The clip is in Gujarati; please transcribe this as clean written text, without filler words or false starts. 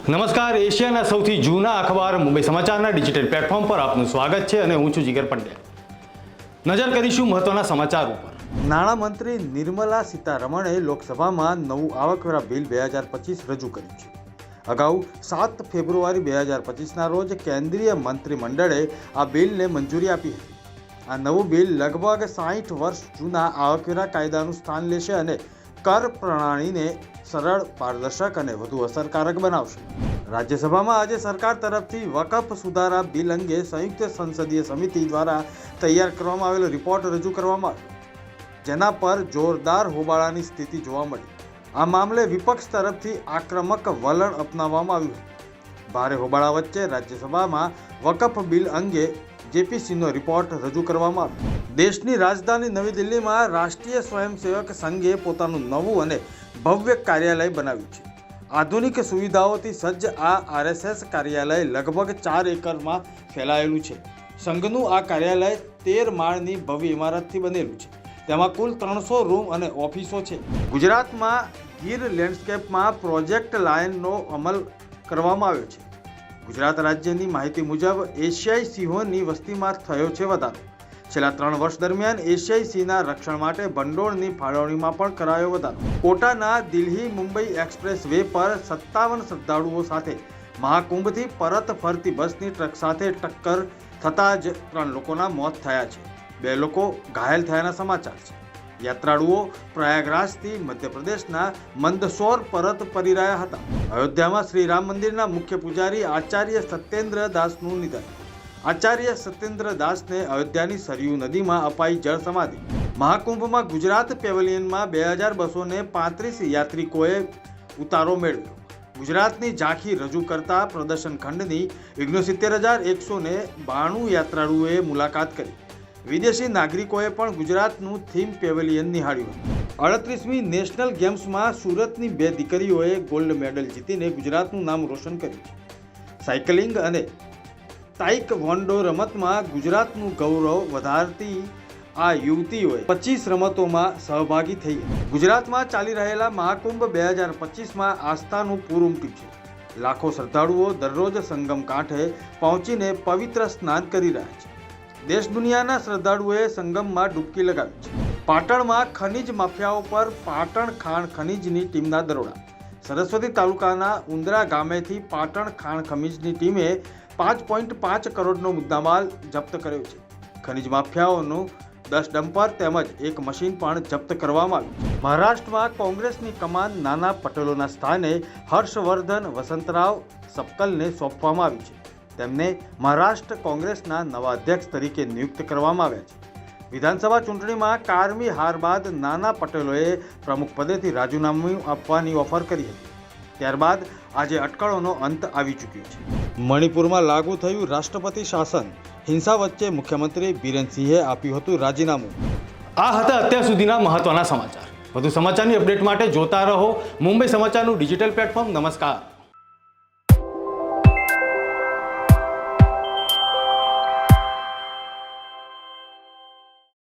નમસ્કાર, એશિયાના સૌથી જૂના અખબાર મુંબઈ સમાચારના ડિજિટલ પ્લેટફોર્મ પર આપનું સ્વાગત છે અને હું છું જીગર પંડ્યા। નજર કરીશું મહત્વના સમાચાર ઉપર। નાણામંત્રી નિર્મલા સીતારમણે લોકસભામાં નવું આવકવેરા બિલ 2025 રજૂ કર્યું છે। અગાઉ 7 ફેબ્રુઆરી 2025ના રોજ કેન્દ્રીય મંત્રીમંડળે આ બિલને મંજૂરી આપી હતી। આ નવું બિલ લગભગ 60 વર્ષ જૂના આવકવેરા કાયદાનું સ્થાન લેશે અને કર પ્રણાલીને સરળ, પારદર્શક અને વધુ અસરકારક બનાવશે। રાજ્યસભામાં આજે સરકાર તરફથી વકફ સુધારા બિલ અંગે સંયુક્ત સંસદીય સમિતિ દ્વારા તૈયાર કરવામાં આવેલો રિપોર્ટ રજૂ કરવામાં આવ્યો, જેના પર જોરદાર હોબાળાની સ્થિતિ જોવા મળી। આ મામલે વિપક્ષ તરફથી આક્રમક વલણ અપનાવવામાં આવ્યું। ભારે હોબાળા વચ્ચે રાજ્યસભામાં વકફ બિલ અંગે જેપીસીનો રિપોર્ટ રજૂ કરવામાં આવ્યો। દેશની રાજધાની નવી દિલ્હીમાં રાષ્ટ્રીય સ્વયંસેવક સંઘે પોતાનું નવું અને ભવ્ય કાર્યાલય બનાવ્યું છે। આધુનિક સુવિધાઓથી સજ્જ આ આરએસએસ કાર્યાલય લગભગ 4 એકરમાં ફેલાયેલું છે। સંઘનું આ કાર્યાલય 13 માળની ભવ્ય ઇમારતથી બનેલું છે। તેમાં કુલ 300 રૂમ અને ઓફિસો છે। ગુજરાતમાં ગીર લેન્ડસ્કેપમાં પ્રોજેક્ટ લાયનનો અમલ કરવામાં આવ્યો છે। ગુજરાત રાજ્યની માહિતી મુજબ એશિયાઈ સિંહોની વસ્તીમાં થયો છે વધારો। છેલ્લા 3 વર્ષ દરમિયાન એશિયાઈ સિંહના રક્ષણ માટે ભંડોળની ફાળવણીમાં પણ કરાયો વધારો। કોટાના દિલ્હી મુંબઈ એક્સપ્રેસ વે પર 57 શ્રદ્ધાળુઓ સાથે મહાકુંભથી પરત ફરતી બસની ટ્રક સાથે ટક્કર થતાં જ 3 લોકોના મોત થયા છે। 2 લોકો ઘાયલ થયાના સમાચાર છે। યાત્રાળુઓ પ્રયાગરાજથી મધ્યપ્રદેશના મંદસૌર પરત ફરી રહ્યા હતા। અયોધ્યામાં શ્રી રામ મંદિરના મુખ્ય પૂજારી આચાર્ય સત્યેન્દ્ર દાસનું નિધન। આચાર્ય સત્યેન્દ્ર દાસને અયોધ્યાની સરયુ નદીમાં અપાઈ જળ સમાધિ। મહાકુંભમાં ગુજરાત પેવેલિયનમાં 2235 યાત્રિકોએ ઉતારો મેળવ્યો। ગુજરાતની ઝાંખી રજૂ કરતા પ્રદર્શન ખંડની 69192 યાત્રાળુઓએ મુલાકાત કરી। વિદેશી નાગરિકોએ પણ ગુજરાતનું થીમ પેવેલિયન નિહાળ્યું હતું। 38મી નેશનલ ગેમ્સમાં સુરતની 2 દીકરીઓએ ગોલ્ડ મેડલ જીતીને ગુજરાતનું નામ રોશન કર્યું। સાયકલિંગ અને તાઇકવોન્ડો રમતમાં ગુજરાતનું ગૌરવ વધારતી આ યુવતીઓએ 25 રમતોમાં સહભાગી થઈ હતી। ગુજરાતમાં ચાલી રહેલા મહાકુંભ 2025માં આસ્થાનું પૂર ઉમટ્યું છે। લાખો શ્રદ્ધાળુઓ દરરોજ સંગમ કાંઠે પહોંચીને પવિત્ર સ્નાન કરી રહ્યા છે। દેશ દુનિયાના શ્રદ્ધાળુઓએ સંગમમાં ડૂબકી લગાવી છે। પાટણમાં ખનીજ માફિયાઓ પર પાટણ ખાણ ખનીજની ટીમના દરોડા। સરસ્વતી તાલુકાના ઉંદરા ગામેથી પાટણ ખાણ ખનીજની ટીમે 5.5 કરોડનો મુદ્દામાલ જપ્ત કર્યો છે। ખનીજ માફિયાઓનું 10 ડમ્પર તેમજ 1 મશીન પણ જપ્ત કરવામાં આવ્યું। મહારાષ્ટ્રમાં કોંગ્રેસની કમાન નાના પટેલોના સ્થાને હર્ષવર્ધન વસંતરાવ સપકલને સોંપવામાં આવી છે। તેમને મહારાષ્ટ્ર કોંગ્રેસના નવા અધ્યક્ષ તરીકે નિયુક્ત કરવામાં આવ્યા છે। વિધાનસભા ચૂંટણીમાં કારમી હાર બાદ નાના પટેલોએ પ્રમુખ પદેથી રાજીનામું આપવાની ઓફર કરી હતી। ત્યારબાદ આજે અટકળોનો અંત આવી ચૂક્યો છે। મણિપુરમાં લાગુ થયું રાષ્ટ્રપતિ શાસન। હિંસા વચ્ચે મુખ્યમંત્રી બીરેન સિંહે આપ્યું હતું રાજીનામું। આ હતા અત્યાર સુધીના મહત્વના સમાચાર। વધુ સમાચારની અપડેટ માટે જોતા રહો મુંબઈ સમાચારનું ડિજિટલ પ્લેટફોર્મ। નમસ્કાર।